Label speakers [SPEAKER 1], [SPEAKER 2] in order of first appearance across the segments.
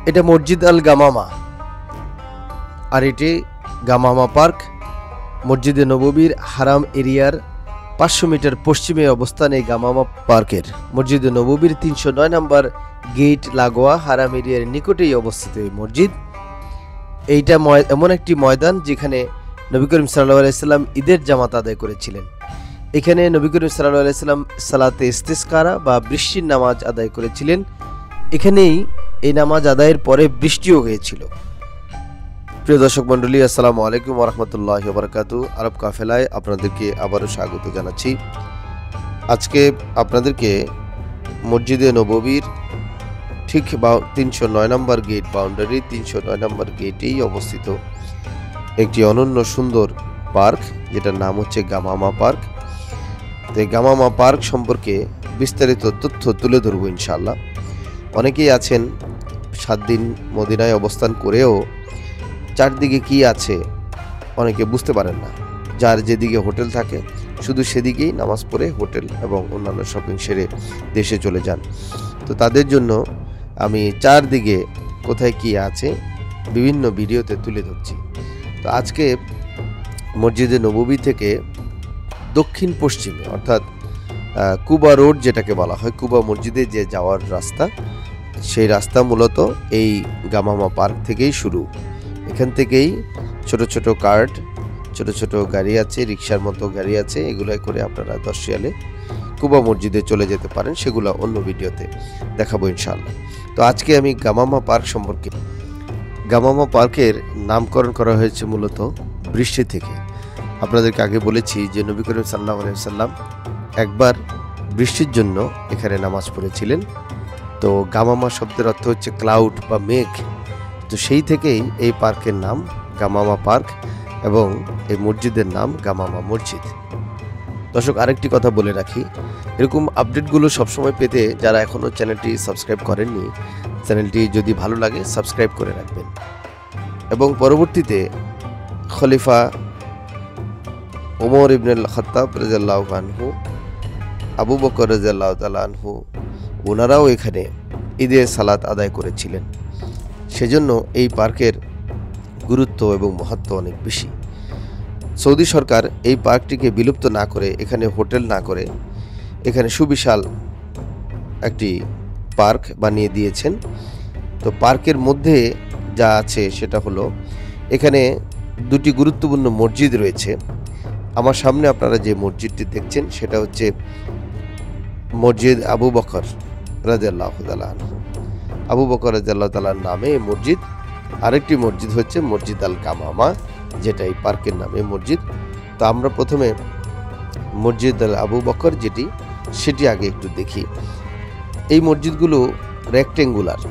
[SPEAKER 1] এটা মসজিদ আল গামামা, আর এটি গামামা পার্ক মসজিদে নববীর হারাম এরিয়ার 500 মিটার পশ্চিমে অবস্থান। এই গামামা পার্কের মসজিদে নববীর 309 নম্বর গেট লাগোয়া হারাম এরিয়ার নিকটেই অবস্থিত এই মসজিদ। এইটা এমন একটি ময়দান যেখানে নবী করিম সাল্লাল্লাহু আলাইহি সাল্লাম ঈদের জামাত আদায় করেছিলেন। এখানে নবী করিম সাল্লাল্লাহু আলাইহি সাল্লাম সালাতে ইস্তিসকারা বা বৃষ্টির নামাজ আদায় করেছিলেন। এখানেই এই নামাজ আদায়ের পরে বৃষ্টিও হয়েছিল। প্রিয় দর্শক মণ্ডলী, আসসালামু আলাইকুম ওয়া রাহমাতুল্লাহি ওয়া বারাকাতুহু। আরব কাফেলায় আপনাদেরকে আবারও স্বাগত জানাচ্ছি। আজকে আপনাদেরকে মসজিদে নববীর ঠিক 309 নম্বর গেট বাউন্ডারি 309 নম্বর গেটেই অবস্থিত একটি অনন্য সুন্দর পার্ক, যেটার নাম হচ্ছে গামামা পার্ক। তো এই গামামা পার্ক সম্পর্কে বিস্তারিত তথ্য তুলে ধরবো ইনশাআল্লাহ। অনেকেই আছেন 7 দিন মদিনায় অবস্থান করেও চারদিকে কি আছে অনেকে বুঝতে পারেন না। যার যেদিকে হোটেল থাকে শুধু সেদিকেই নামাজ পড়ে হোটেল এবং অন্যান্য শপিং সেরে দেশে চলে যান। তো তাদের জন্য আমি চারদিকে কোথায় কি আছে বিভিন্ন ভিডিওতে তুলে ধরছি। তো আজকে মসজিদে নববী থেকে দক্ষিণ পশ্চিমে অর্থাৎ কুবা রোড যেটাকে বলা হয়, কুবা মসজিদে যে যাওয়ার রাস্তা, সেই রাস্তা মূলত এই গামামা পার্ক থেকেই শুরু। এখান থেকেই ছোট ছোট কার্ট, ছোট ছোট গাড়ি আছে, রিক্সার মতো গাড়ি আছে, এগুলোই করে আপনারা 10 রিয়ালে কুবা মসজিদে চলে যেতে পারেন। সেগুলো অন্য ভিডিওতে দেখাবো ইনশাআল্লাহ। তো আজকে আমি গামামা পার্ক সম্পর্কে, গামামা পার্কের নামকরণ করা হয়েছে মূলত বৃষ্টি থেকে। আপনাদেরকে আগে বলেছি যে নবী করিম সাল্লাল্লাহু আলাইহি সাল্লাম একবার বৃষ্টির জন্য এখানে নামাজ পড়েছিলেন। তো গামামা শব্দের অর্থ হচ্ছে ক্লাউড বা মেঘ। তো সেই থেকেই এই পার্কের নাম গামামা পার্ক এবং এই মসজিদের নাম গামামা মসজিদ। দর্শক, আরেকটি কথা বলে রাখি, এরকম আপডেটগুলো সবসময় পেতে যারা এখনও চ্যানেলটি সাবস্ক্রাইব করেননি, চ্যানেলটি যদি ভালো লাগে সাবস্ক্রাইব করে রাখবেন এবং পরবর্তীতে খলিফা ওমর ইবনুল খাত্তাব রাদিয়াল্লাহু আনহু, আবু বকর রাদিয়াল্লাহু তাআলা আনহু, ওনারাও এখানে ঈদের সালাত আদায় করেছিলেন। সেজন্য এই পার্কের গুরুত্ব এবং মাহাত্ম্য অনেক বেশি। সৌদি সরকার এই পার্কটিকে বিলুপ্ত না করে, এখানে হোটেল না করে, এখানে সুবিশাল একটি পার্ক বানিয়ে দিয়েছেন। তো পার্কের মধ্যে যা আছে সেটা হলো, এখানে 2টি গুরুত্বপূর্ণ মসজিদ রয়েছে। আমার সামনে আপনারা যে মসজিদটি দেখছেন সেটা হচ্ছে মসজিদ আবু বকর রাদিয়াল্লাহু তাআলা আনহু, আবু বকর রাদিয়াল্লাহু তাআলার নামে এই মসজিদ। আরেকটি মসজিদ হচ্ছে মসজিদ আল গামামা, যেটা এই পার্কের নামে মসজিদ। তো আমরা প্রথমে মসজিদ আল আবু বকর সেটি আগে একটু দেখি। এই মসজিদগুলো রেক্টেঙ্গুলার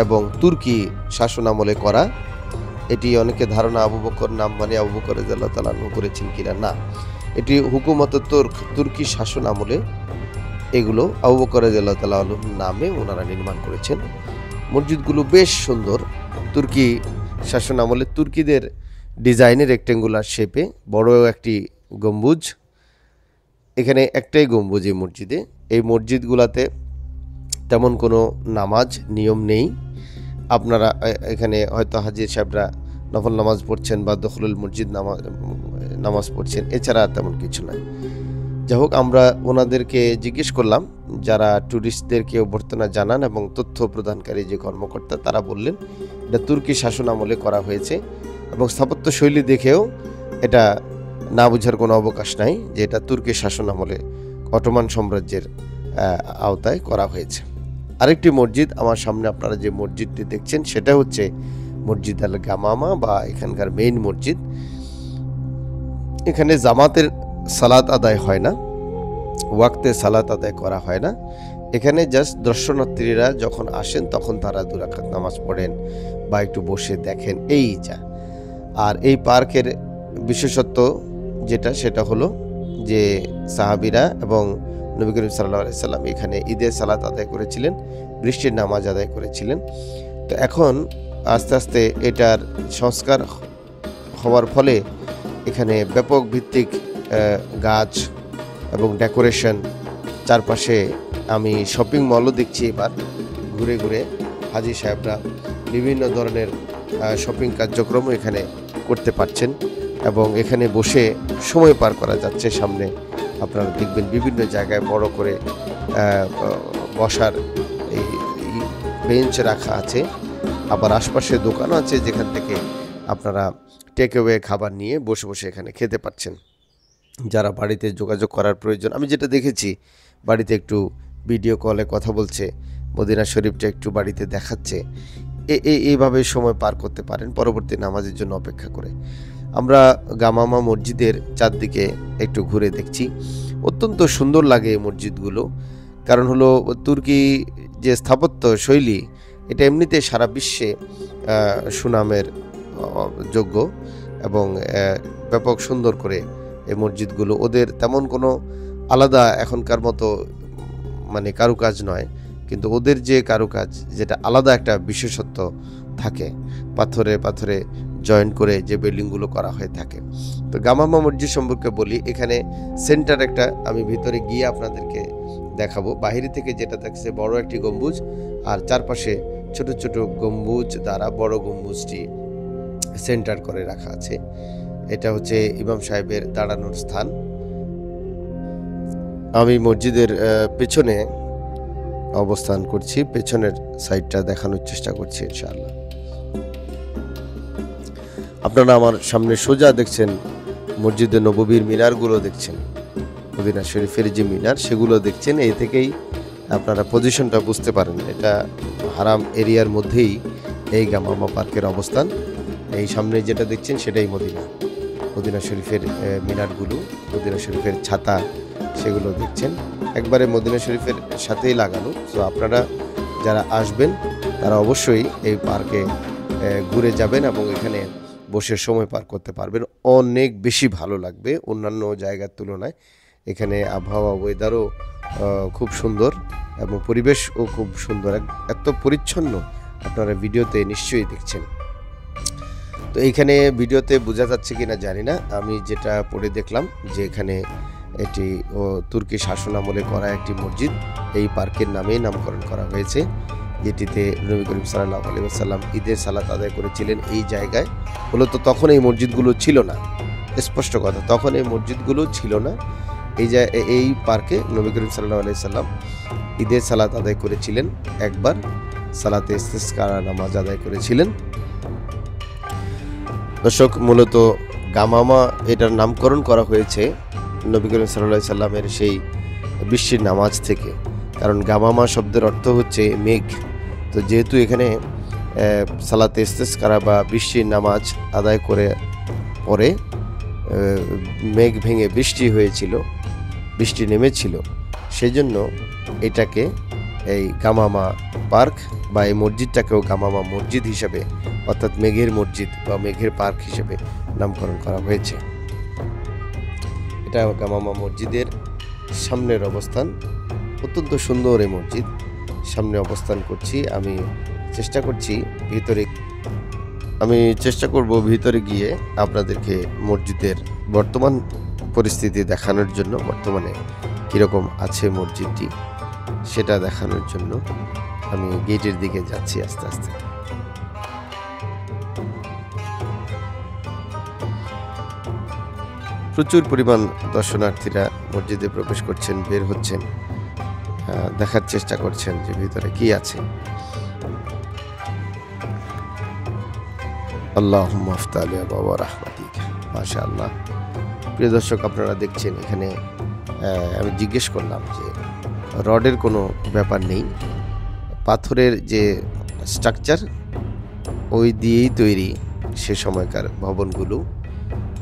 [SPEAKER 1] এবং তুর্কি শাসন আমলে করা। এটি অনেকে ধারণা আবু বকর নাম মানে আবু বকর রাদিয়াল্লাহু তাআলা আনহু করেছেন কিনা, না, এটি হুকুমত তুর্কি শাসন আমলে এগুলো আবু বকর রাদিয়াল্লাহু তাআলা আনহুর নামে ওনারা নির্মাণ করেছেন। মসজিদগুলো বেশ সুন্দর, তুর্কি শাসন আমলে তুর্কিদের ডিজাইনে রেক্টেঙ্গুলার শেপে বড় একটি গম্বুজ। এখানে একটাই গম্বুজ এই মসজিদে। এই মসজিদগুলোতে তেমন কোনো নামাজ নিয়ম নেই। আপনারা এখানে হয়তো হাজির সাহেবরা নফল নামাজ পড়ছেন বা দখলুল মসজিদ নামাজ পড়ছেন, এছাড়া তেমন কিছু নয়। যাই হোক, আমরা ওনাদেরকে জিজ্ঞেস করলাম, যারা ট্যুরিস্টদেরকে অভ্যর্থনা জানান এবং তথ্য প্রদানকারী যে কর্মকর্তা, তারা বললেন এটা তুর্কি শাসন আমলে করা হয়েছে এবং স্থাপত্য শৈলী দেখেও এটা না বোঝার কোনো অবকাশ নাই যে এটা তুর্কি শাসন আমলে অটোমান সাম্রাজ্যের আওতায় করা হয়েছে। আরেকটি মসজিদ আমার সামনে আপনারা যে মসজিদটি দেখছেন সেটা হচ্ছে মসজিদ আল গামামা বা এখানকার মেইন মসজিদ। এখানে জামাতের সালাত আদায় হয় না, ওয়াক্তে সালাত আদায় করা হয় না। এখানে জাস্ট দর্শনার্থীরা যখন আসেন তখন তারা 2 রাকাত নামাজ পড়েন বা একটু বসে দেখেন, এই যা। আর এই পার্কের বিশেষত্ব সেটা হলো যে সাহাবীরা এবং নবী করিম সাল্লাল্লাহু আলাইহি সাল্লাম এখানে ঈদের সালাত আদায় করেছিলেন, বৃষ্টির নামাজ আদায় করেছিলেন। তো এখন আস্তে আস্তে এটার সংস্কার হওয়ার ফলে এখানে ব্যাপক ভিত্তিক গাছ এবং ডেকোরেশন, চারপাশে আমি শপিং মলও দেখছি এবার ঘুরে ঘুরে। হাজি সাহেবরা বিভিন্ন ধরনের শপিং কার্যক্রমও এখানে করতে পারছেন এবং এখানে বসে সময় পার করা যাচ্ছে। সামনে আপনারা দেখবেন বিভিন্ন জায়গায় বড় করে বসার এই বেঞ্চ রাখা আছে, আবার আশপাশে দোকানও আছে যেখান থেকে আপনারা টেক অ্যাওয়ে খাবার নিয়ে বসে বসে এখানে খেতে পাচ্ছেন। যারা বাড়িতে যোগাযোগ করার প্রয়োজন, আমি যেটা দেখেছি বাড়িতে একটু ভিডিও কলে কথা বলছে, মদিনা শরীফটা একটু বাড়িতে দেখাচ্ছে, এইভাবে সময় পার করতে পারেন পরবর্তী নামাজের জন্য অপেক্ষা করে। আমরা গামামা মসজিদের চারদিকে একটু ঘুরে দেখছি। অত্যন্ত সুন্দর লাগে এই মসজিদগুলো, কারণ হলো তুর্কি যে স্থাপত্য শৈলী এটা এমনিতে সারা বিশ্বে সুনামের যোগ্য এবং ব্যাপক সুন্দর করে এই মসজিদগুলো। ওদের তেমন কোনো আলাদা এখনকার মতো মানে কারুকাজ নয়, কিন্তু ওদের যে কারুকাজ যেটা আলাদা একটা বিশেষত্ব থাকে, পাথরে পাথরে জয়েন্ট করে যে বিল্ডিংগুলো করা হয়ে থাকে। তো গামামা মসজিদ সম্পর্কে বলি, এখানে সেন্টার একটা আমি ভিতরে গিয়ে আপনাদেরকে দেখাবো। বাহিরে থেকে যেটা থাকছে বড় একটি গম্বুজ, আর চারপাশে ছোট ছোট গম্বুজ দ্বারা বড় গম্বুজটি সেন্টার করে রাখা আছে। এটা হচ্ছে ইমাম সাহেবের দাঁড়ানোর স্থান। আমি মসজিদের পেছনে অবস্থান করছি, পেছনের সাইডটা দেখানোর চেষ্টা করছি ইনশাআল্লাহ। আপনারা আমার সামনে সোজা দেখছেন মসজিদে নববীর মিনারগুলো দেখছেন, মদিনা শরীফের যে মিনার সেগুলো দেখছেন। এই থেকেই আপনারা পজিশনটা বুঝতে পারেন এটা হারাম এরিয়ার মধ্যেই এই গামামা পার্কের অবস্থান। এই সামনে যেটা দেখছেন সেটাই মদিনা শরীফের মিনারগুলো, মদিনা শরীফের ছাতা সেগুলো দেখছেন, একবারে মদিনা শরীফের সাথেই লাগানো। তো আপনারা যারা আসবেন তারা অবশ্যই এই পার্কে ঘুরে যাবেন এবং এখানে বসে সময় পার করতে পারবেন। অনেক বেশি ভালো লাগবে অন্যান্য জায়গার তুলনায়। এখানে আবহাওয়া ওয়েদারও খুব সুন্দর এবং পরিবেশও খুব সুন্দর, এত পরিচ্ছন্ন আপনারা ভিডিওতে নিশ্চয়ই দেখছেন। তো এইখানে ভিডিওতে বোঝা যাচ্ছে কিনা জানি না, আমি যেটা পড়ে দেখলাম যে এখানে এটি তুর্কি শাসন আমলে করা একটি মসজিদ, এই পার্কের নামেই নামকরণ করা হয়েছে, যেটিতে নবী করিম সাল্লাল্লাহু আলাইহি ওয়াসাল্লাম ঈদের সালাত আদায় করেছিলেন এই জায়গায়। মূলত তখন এই মসজিদগুলো ছিল না, স্পষ্ট কথা, তখন এই মসজিদগুলো ছিল না। এই পার্কে নবী করিম সাল্লাল্লাহু আলাইহি ওয়াসাল্লাম ঈদের সালাত আদায় করেছিলেন, একবার সালাতে ইস্তিসকা নামাজ আদায় করেছিলেন। দর্শক, মূলত গামামা এটার নামকরণ করা হয়েছে নবী করিম সাল্লাল্লাহু আলাইহি ওয়াসাল্লামের সেই বৃষ্টির নামাজ থেকে, কারণ গামামা শব্দের অর্থ হচ্ছে মেঘ। তো যেহেতু এখানে সালাতে ইস্তিসকা বা বৃষ্টির নামাজ আদায় করে পরে মেঘ ভেঙে বৃষ্টি হয়েছিল, বৃষ্টি নেমেছিল, সেই জন্য এটাকে এই গামামা পার্ক বা এই মসজিদটাকেও গামামা মসজিদ হিসেবে, অর্থাৎ মেঘের মসজিদ বা মেঘের পার্ক হিসেবে নামকরণ করা হয়েছে। এটা গামামা মসজিদের সামনের অবস্থান, অত্যন্ত সুন্দর এই মসজিদ। সামনে অবস্থান করছি, আমি চেষ্টা করব ভিতরে গিয়ে আপনাদেরকে মসজিদের বর্তমান পরিস্থিতি দেখানোর জন্য, বর্তমানে কীরকম আছে মসজিদটি সেটা দেখানোর জন্য আমি গেটের দিকে যাচ্ছি আস্তে আস্তে। প্রচুর পরিমাণ দর্শনার্থীরা মসজিদে প্রবেশ করছেন, বের হচ্ছেন, দেখার চেষ্টা করছেন যে ভিতরে কি আছে। আল্লাহুম্মা আফতালি বাবা রাহমাতিক, মাশাআল্লাহ। প্রিয় দর্শক, আপনারা দেখছেন এখানে আমি জিজ্ঞেস করলাম যে রডের কোনো ব্যাপার নেই, পাথরের যে স্ট্রাকচার ওই দিয়েই তৈরি সে সময়কার ভবনগুলো,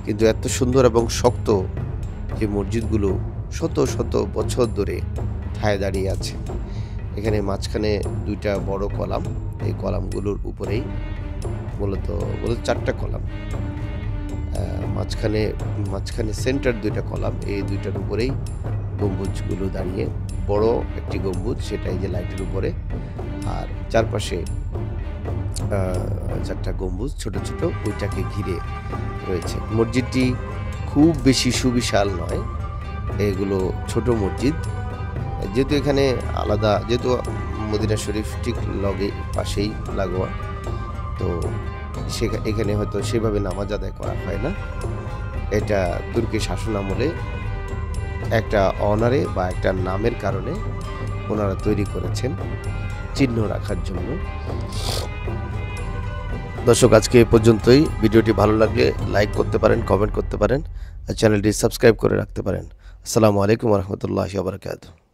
[SPEAKER 1] কিন্তু এত সুন্দর এবং শক্ত যে মসজিদগুলো শত শত বছর ধরে ঠায় দাঁড়িয়ে আছে। এখানে মাঝখানে দুইটা বড় কলাম, এই কলামগুলোর উপরেই মূলত 4টা কলাম, মাঝখানে সেন্টার দুইটা কলাম, এই দুইটার উপরেই গম্বুজগুলো দাঁড়িয়ে, বড় একটি গম্বুজ সেটাই যে লাইটের উপরে, আর চারপাশে 4টা গম্বুজ ছোট ছোট ওইটাকে ঘিরে রয়েছে। মসজিদটি খুব বেশি সুবিশাল নয়, এগুলো ছোট মসজিদ। যেহেতু এখানে যেহেতু মদিনা শরীফ ঠিক লগে পাশেই লাগোয়া। তো এখানে হয়তো সেভাবে নামাজ আদায় করা হয় না। এটা তুর্কি শাসন আমলে একটা অনারে বা একটা নামের কারণে ওনারা তৈরি করেছেন চিহ্ন রাখার জন্য। দর্শক, আজকে এ পর্যন্তই। ভিডিওটি ভালো লাগলে লাইক করতে পারেন, কমেন্ট করতে পারেন, আর চ্যানেলটি সাবস্ক্রাইব করে রাখতে পারেন। আসসালামু আলাইকুম ওয়া রাহমাতুল্লাহি ওয়া বারাকাতুহু।